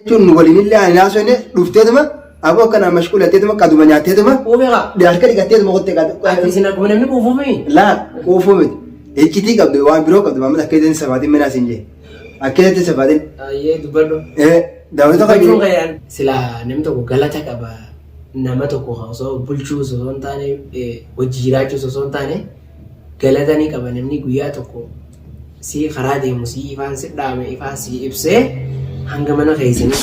شون ولين اللي أنا ناسونه دفتة ما أبغى كنا مشغول أتيت ما كادو مني أتيت ما وبيغا ده أشكال كاتيت ما قلت كادو أتيسنا كمان من كوفومي لا كوفومي هيك تيجي كابدو وان برو كابدو ما متى كيدن سبادين من أسنجي أكيد سبادين أيه دبلو داود تقول دبلو غير سلا نمتو كغلطة كبا نمتو كوهاسو بلشو سوون تاني وجيراچو سوون تاني غلطاني كبا نمني غيا توكو سي خرادي مسي إفان سدام إفان سي إبسه هنگمنا خيسني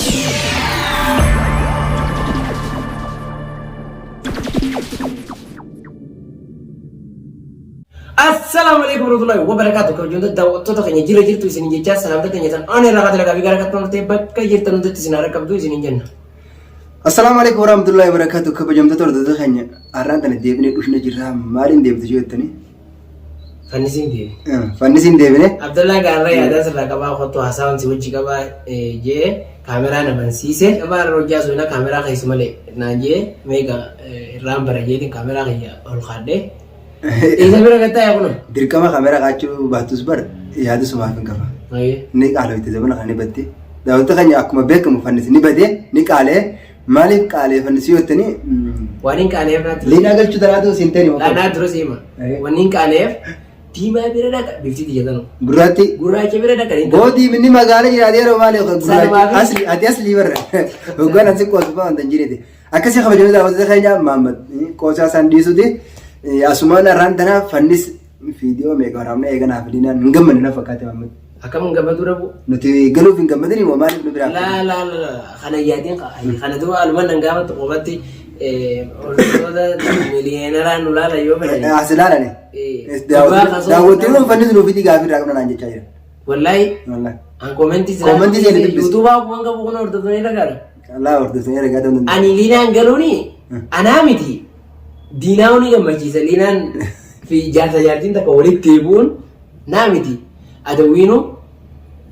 Assalamualaikum warahmatullahi wabarakatuh. Kau jodoh tahu tuh kayaknya jira tuh sini jelas salam tuh kayaknya aneh rakat lagi gara gara tuh teh bakal jira tuh sini rakam tuh sini jen. Assalamualaikum warahmatullahi wabarakatuh. Kau jom tuh kayaknya aran tanah dewi nih usna jira marin dewi tuh jual nih. Fanisin dewi. Fanisin dewi nih. Abdullah garra ya ada serta kaba foto hasan si wajib kaba je kamera naman sise kaba roja suina kamera kayak semale naje mega ram beraje di kamera kayak all khade. Ini berapa kata ya kono? Dirkama kamera kacu batus bar ya ada semua pun kafa. Aye. Nih kalau itu zaman kan beti. Dah itu kan aku mau bek kamu fanis nih beti. Nih kale malik kale fanis itu nih. Waning kale berarti. Lina agak cudara tuh sinteni. Lana terus ima. Waning kale Tima berada kat bifti dia kan. Gurati. Gurati berada kat ini. Bodi mini magala jadi ada orang malik gurati asli ada asli ber. Bukan nanti kau sebab orang jadi deh. Akasih kamu jadi tahu kayaknya Muhammad. Kau sasan di situ. Asumana rantana fanis video mega ramne egan afilina ngam na fakate Muhammad. Akam ngam dura bu. Nuti galu fin ngam dini mo malik no bira. La khana yadin khana dua alman ngam to qobati orda milionera nulala yo bela. Asilala ne. Dawuti no fanis no video gafir rakna nanje chayra. Wallahi. Wallahi. An commenti YouTube aku ngam ko orda to ne dagar. Allah orda to ne dagar. Ani lina ngaluni anamiti. Dinauni gammachiisa linaan fi jaarsa jaartiin takka walitti deebi'uun naamiti adawwiinu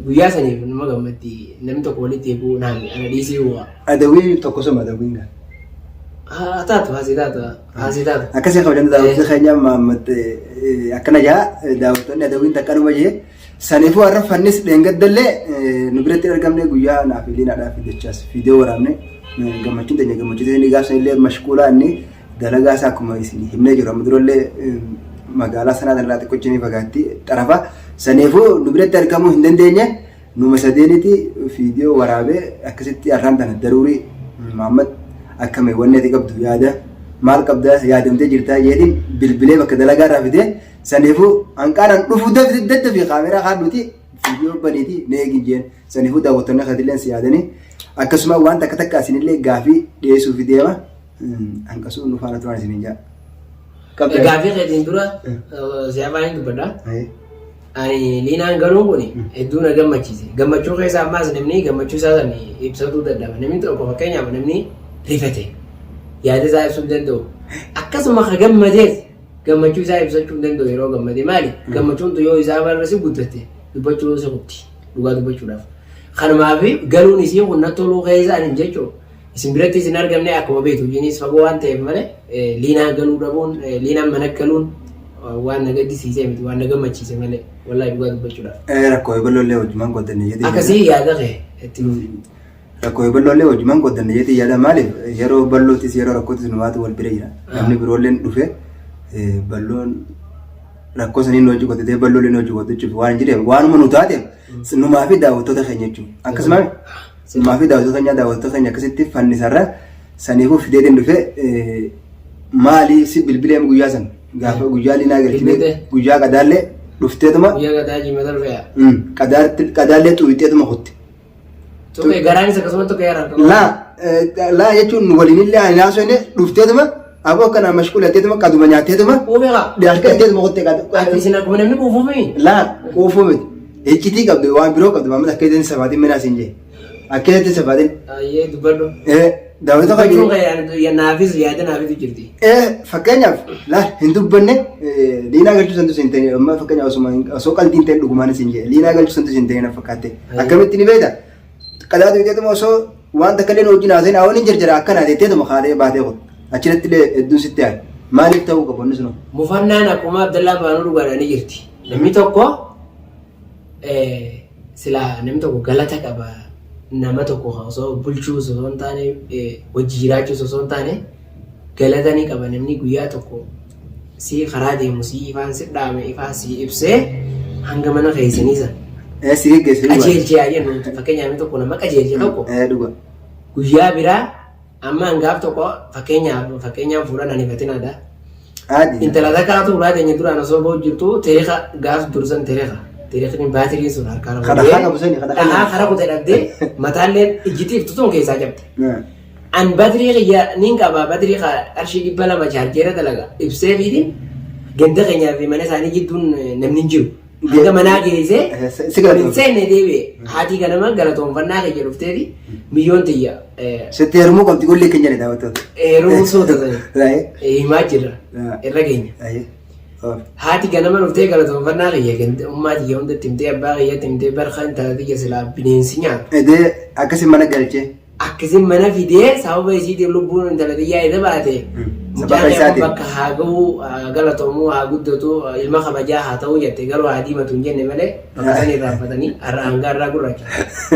guyyaa saniif nama gammatti namni tokko walitti deebi'uu naami ana dhiisii huwa adawwiin tokko soma adawwiin gaa taatu haasii taatu akkasii kabajan daawwatni keenya Muhammad akkana jaa daawwattoonni adawwiin takka dhuma jee saniifuu har'a fannis dheengaddallee nu biratti argamne guyyaa naaf liinaadhaaf jechaas fiidiyoo waraabne gammachuun teenya gammachiisee ni gaafsanillee mashquulaa inni dalagaa isaa akkuma isin himnee jiru amma durallee magaalaa sanaa irraa xiqqochanii fagaatti xarafa saniifuu nu biratti argamuu hin dandeenye numa sadeenitti fiidiyoo waraabee akkasitti har'aan tana daruurii Muhammad akkame wanni ati qabdu yaada maal qabda yaadamtee jirtaa jedhin bilbilee bakka dalagaa irraa fidee saniifuu hanqaanaan dhufuu dadda fi kaameraa kaadduuti fiidiyoo baniiti nee eegin saniifuu daawwattoonni akkasiillee si yaadanii akkasuma waan takka takka asinillee gaafii dhiyeessuuf deema. Angkasu nufana tuan sini ja. Gaafii keetiin dura siyaabaa hin dubbadha. Ani liinaan garuu kuni hedduu na gammachiise. Gammachuu keessaa ammaas namni gammachuu isaa sana ibsatuu dadhaba. Namni tokko fakkeenyaaf namni rifate yaada isaa ibsuu hin danda'u. Akkasuma ka gammadees gammachuu isaa ibsachuu hin danda'u yeroo gammade maali? Gammachuun yoo isaa barreessi guddatte dubbachuu isa kubti dhugaa dubbachuudhaaf. Kanumaaf galuun isii hunna toluu keessaa hin jechuudha. Isin biratti isin argamne akkuma beektu jinis fagoo waan ta'eef malee liinaa galuu dhabuun liinaan mana galuun waan na gaddisiisee miti waan na gammachiise malee wallahi dhugaa dubbachuudhaaf. Rakkoo eeballoollee hojimaan godhanne jedhee. Akkasii yaada kee itti nuti. Rakkoo eeballoollee hojimaan godhanne jedhee yaada maaliif yeroo ballootis yeroo rakkootis nu waatu wal bira jira. Namni biroolleen dhufe balloon rakkoo saniin hojii godhatee balloolleen hojii godhachuuf waan jireef waanuma nu taateef numaa fi daawwattoota keenya jechuudha. Akkasumas maafi daawwattoota keenya akkasitti fannisarra saniifuu fideetiin dhufe maali si bilbileem guyyaa san gaafa guyyaa liinaa galchine guyyaa qadaallee dhufteetuma guyyaa qadaa jimata dhufeya qadaallee xuwixeetuma kutte. Tuqee garaan isa akkasuma tuqee yaraa laa jechuun waliinillee ani naasoo dhufteetuma aboo kana mashquulateetuma qaduma nyaateetuma dhiyaatteetuma kutte qaduma. Isin akkuma namni quufuumi? Laa quufuumi ejjitii qabdu waan biroo qabdu Muhammad akka jedhan sabaatiin minaa siin jee. Akhirnya sebatin. Iya itu baru. Dawai tu kan ini. Yang nafis ya ada nafis itu jadi. Fakirnya lah Hindu bener. Lina kalau sentuh senteni, amma fakirnya asuma sokal tinten dukuman sinje. Lina kalau sentuh senteni na fakate. Akamit ini beda. Kadang tu itu masuk wan tak kalian uji nasen awal ni jerjera akan ada itu makhale bahade kot. Akhirnya tile edun setiap. Malik tahu kapan nusuno. Mufanna aku mah Abdullah Banur gua ni jerti. Demi toko sila nemi toko galata kaba. nama tokko osoo bulchuu osoo hin taane hojii jiraachuus osoo hin taane galatanii qaba namni guyyaa tokko si karaa deemu si ifaan si dhaame ifaan si ibsee hanga mana keessanii san. Si geggeessanii qajeelchee jennu fakkeenyaaf tokko nama qajeelchee tokko guyyaa biraa amma hangaaf tokko fakkeenyaaf fuudhan anifatinaadha. Intala takkaatu ulaa teenya duraan osoo ba'u jirtu tereeka gaaf dursan tereekni baatirii sun harkaan kara kutee dhabdee mataallee ijjitiif tutuun keessaa cabde. An baatirii kiyya niin qaba baatirii qarshii 200 chaarjeera dalaga ibsee fiiti ganda keenyaa fi mana isaanii jidduun namni hin jiru. Hanga manaa geessee hin seenne deebi'e haati ganama galatoonfannaa keenya dhufteefi miyyoon tiyya. Sitti heerumuu qabdi gollee keenya ni daawwattoota. Heerumuu sootatan himaa jirra irra keenya. Haati ganama dhuftee galatoonfannaa keenya ummaa tiyya hunda timtee abbaa kiyya timtee barqaan taatiyya silaa bineensi nyaata. Akkasii mana galchee. Akkasii mana fidee sababa isiitiif lubbuun intala tiyyaa isa baate. Mucaan bakka haa ga'u galatoomuu haa guddatu ilma kabajaa haa ta'uu jette garuu haa diimatu hin jenne malee bakka san irraanfatanii hanga irraa gurraacha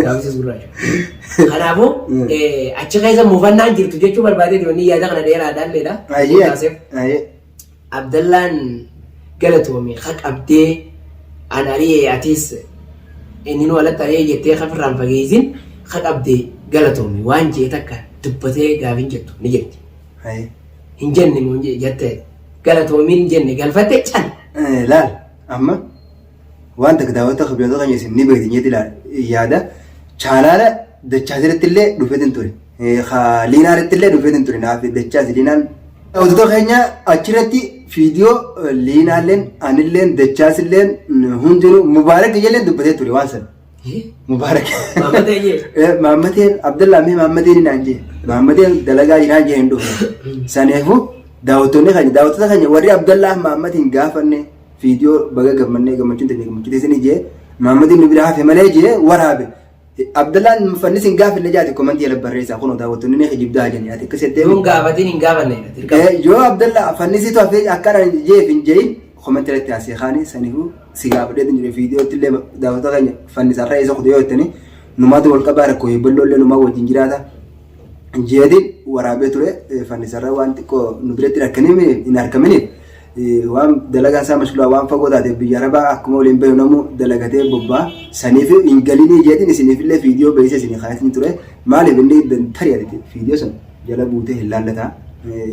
gaaffisis gurraacha. Kanaafuu achi keessa muufannaan jirtu jechuu barbaadee wanni yaada kana dheeraa daalleedha. Abdallaan galatoome haa qabdee an ari'ee atis inni nu alatti ari'ee jettee kafirraan fageessin haa qabdee galatoome waan jee takka dubbatee gaafin jettu ni jetti. Hin jenne moo jette galatoomiin hin jenne galfatte can. Laal amma waan takka daawwata qabiyyoota kan isin ni beektinyeeti laal yaada chaalaala dachaasirratti illee dhufeetin ture. Liinaarratti illee dhufeetin ture naaf dachaas liinaan. Daawwattoota keenya achirratti fiidiyoo liinaalleen anilleen dachaasilleen hundinuu mubaarak iyyallee dubbatee ture waan sana. Mubaarak. Maammateen Abdallaa mee maammateen naan jee. Maammateen dalagaa jiraan jee hin dhufe. Saneefu daawwattoota keenya warri Abdallaa maammatiin gaafanne fiidiyoo baga gammannee gammachuun ta'e gammachuu teessanii jee maammatiin nu bira hafe malee jee waraabe. Abdallaan fannis hin gaafanne jaati komantii ala barreessaa kun daawwattoonni ni hijibdaa jennee ati akka settee. Kun gaafatiin hin gaafanne. Yoo Abdallaa fannisitu hafee akkana jeef hin jeeyin komantii irratti haasee kaanii saniifuu si gaafadhee jiru fiidiyootti illee daawwattoota keenya fannisarraa isa kutee yoo jettanii numaatu wal qabaa rakkoo balloollee numaa wajjin jiraata. Jeedin waraabee ture fannisarraa waan xiqqoo nu biratti rakkanii hin argaminiif waan dalagaan isaa mashkulaa waan fagoo taate biyya arabaa akkuma waliin bahu namu dalagatee bobbaa saniif hin galinii jeedin isiniifillee fiidiyoo beeksisa isinii kaayatiin ture maaliif inni tarii fiidiyoo sun jala buutee hin laallataa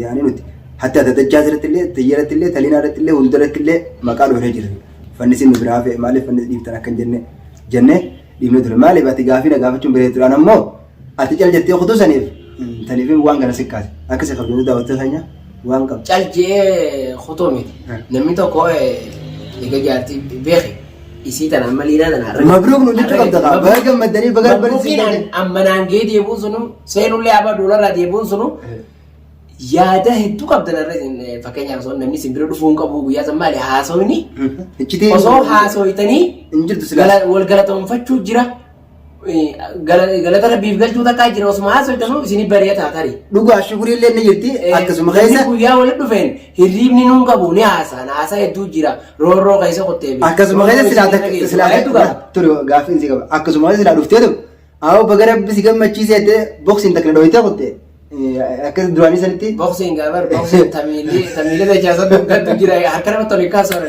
yaani nuti hatta dadachaa irrattillee xiyyeerattillee taliinaarrattillee hundarrattillee maqaa dhoofee jira fannisiin nu biraa hafe maaliif fannis dhiiftan akka jennee dhiifne ture maaliif ati gaafii na gaafachuun biree turaan ammoo ati cal jettee kutuu saniif taniif waan kana sikkaate akka isa qabduu daawwattoota keenya waan qabu. Calcee kutuu miti namni tokko egaa jaartii beeke isii tana amma liinaa tana har'a. Mabruuk nu jechuu qabda qaba baga gammaddanii baga barbaadanii. Amma naangee deebuun sunu seenullee abaa doolarraa deebuun sunu yaada hedduu qabdan irra fakkeenyaaf osoo namni simbira dhufuu hin qabu guyyaa san maali haasawni osoo haasawitanii wal galatoonfachuu jira galata rabbiif galchuu takkaa jira osuma haasawitanu isinii bareedaa taatari. Dhugaa shukurii illee ni jirti akkasuma keessa. Guyyaa walitti dhufeen hirriibni nuun qabu ni haasaa hedduu jira roorroo keessa qottee. Akkasuma keessa silaa ture gaaffii si qaba akkasuma keessa silaa dhuftee ture awwa baga rabbi si gammachiisee boksiin takka dhoowwitee qottee. Akkas duraanii sanitti. Boksiin gaafa boksiin tamiilee dachaasa dugdatu jira harka nama tolii kaasoo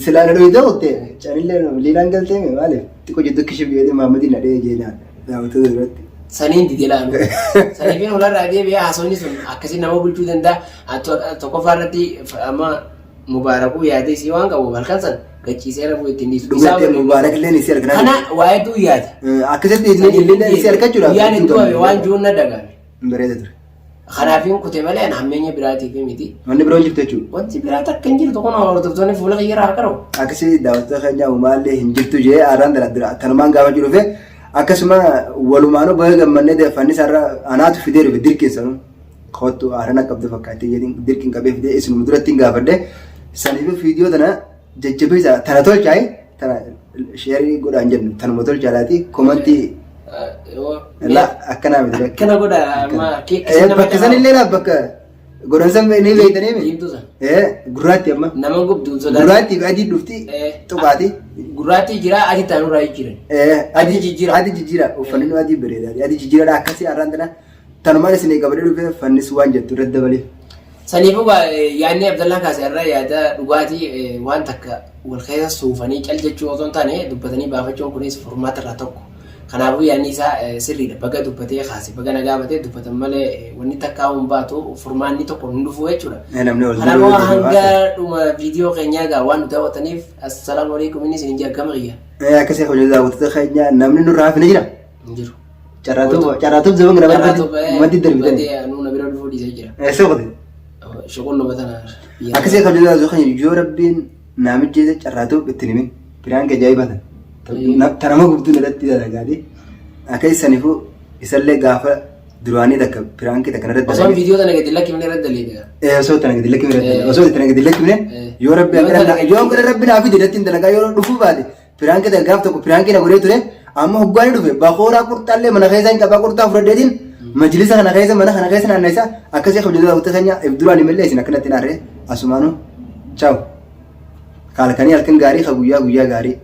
Sila na doy daw te. Chanille lilang galte me vale. Tiko jiddu kishi biyade Muhammadi na de jena. Daawatu irratti. Saniin didilaan. Saniifin ularraa deebi'ee haasawni sun akkasii nama bulchuu danda'a. Tokkoffaa irratti amma mubaarakuu yaadee si waan qabu halkan san gachiisee rafuu ittiin dhiisu. Dhugaatti mubaarak illee ni si argina. Kana waa'eetu yaade. Akkasitti illee ni si argachuudha. Yaani du'ame waan jiruun na dagaame. Bareeda ture. Kanaafin kutee malee hammeenya biraatiif miti. Wanni biroo jirtu jechuudha. Wanti biraa takka hin jirtu kun hordoftoonni fuula kiyyaraa haa qabu. Akkasii daawwattoota keenya uumaallee hin jirtu jee aadaan daladdira. Tanumaan gaafa jiru fe akkasuma walumaanuu baga gammannee fannisaarra anaatu fidee dhufe dirqeessanu. Kottu aadaan qabdu fakkaattee jedhin dirqiin qabee fidee isinuma duratti hin gaafadde. Saniif fiidiyoo tana jajjabeessa tana tolchaa'e tana sheerii godhaan jennu tanuma tolchaadhaati komantii. La akkana miti. Akkana godha amma bakka sanillee laaf bakka Goransan ni beeytanii mi? Diimtuu san. Gurraatti amma. Nama gubduun sodaatu. Gurraatti adii dhufti tuqaati. Gurraatti jira adii taanurraa jiran. Adii jijjiira. Adii jijjiira uffanni nu adii bareedaadha. Adii jijjiiradha akkasii har'aan tana tanumaan isin qabadee dhufee fannis waan jettu irratti dabalee. Saniifuu yaadni Abdallaa kaasee irraa yaada dhugaatii waan takka wal keessa suufanii cal jechuu osoo hin taane dubbatanii baafachuun kunis furmaata irraa tokko. Kanaafuu yaadni isaa sirriidha. Baga dubbatee kaase baga nagaa batee dubbatan malee wanni takka hin baatu furmaanni tokko hin dhufu jechuudha. Kanaafuu hanga dhuma viidiyoo keenyaa egaa waan nu daawwataniif assalaamu alaikum inni isin jaagama qiyya. Akkasii hojii daawwattoota keenyaa namni nurraa hafne jira. Hin jiru. Carraatuuf zaman gara maddi darbitanii. Nuuna bira dhufuu dhiisee jira. Soqote. Shoqollo batana. Akkasii hojii daawwattoota keenya yoo rabbiin naamichi carraatuuf itti himin biraan ajaa'ibatan. Tanama gubduun irratti dalagaadhi. Akka isaniifuu isallee gaafa duraanii takka piraankii takka irratti dalagee. Osoo viidiyoo tana gadi lakkifne irratti dalagee. Osoo tana gadi lakkifne irratti osoo tana gadi lakkifne yoo rabbi naaf fide irratti dalagaa yoo dhufuu baate piraankii takka gaaf tokko piraankii na godhee ture amma hoggaanii dhufe bakooraa qurxaallee mana keessa hin qabaa qurxaa fudhadheetiin majlisa kana keessa mana kana keessa naannoo isaa akkasii hojjetaa daawwata keenya duraan imallee isin akkanatti naarree asumaanuu chaawu. Kaalkanii halkan gaarii ka guyyaa gaarii.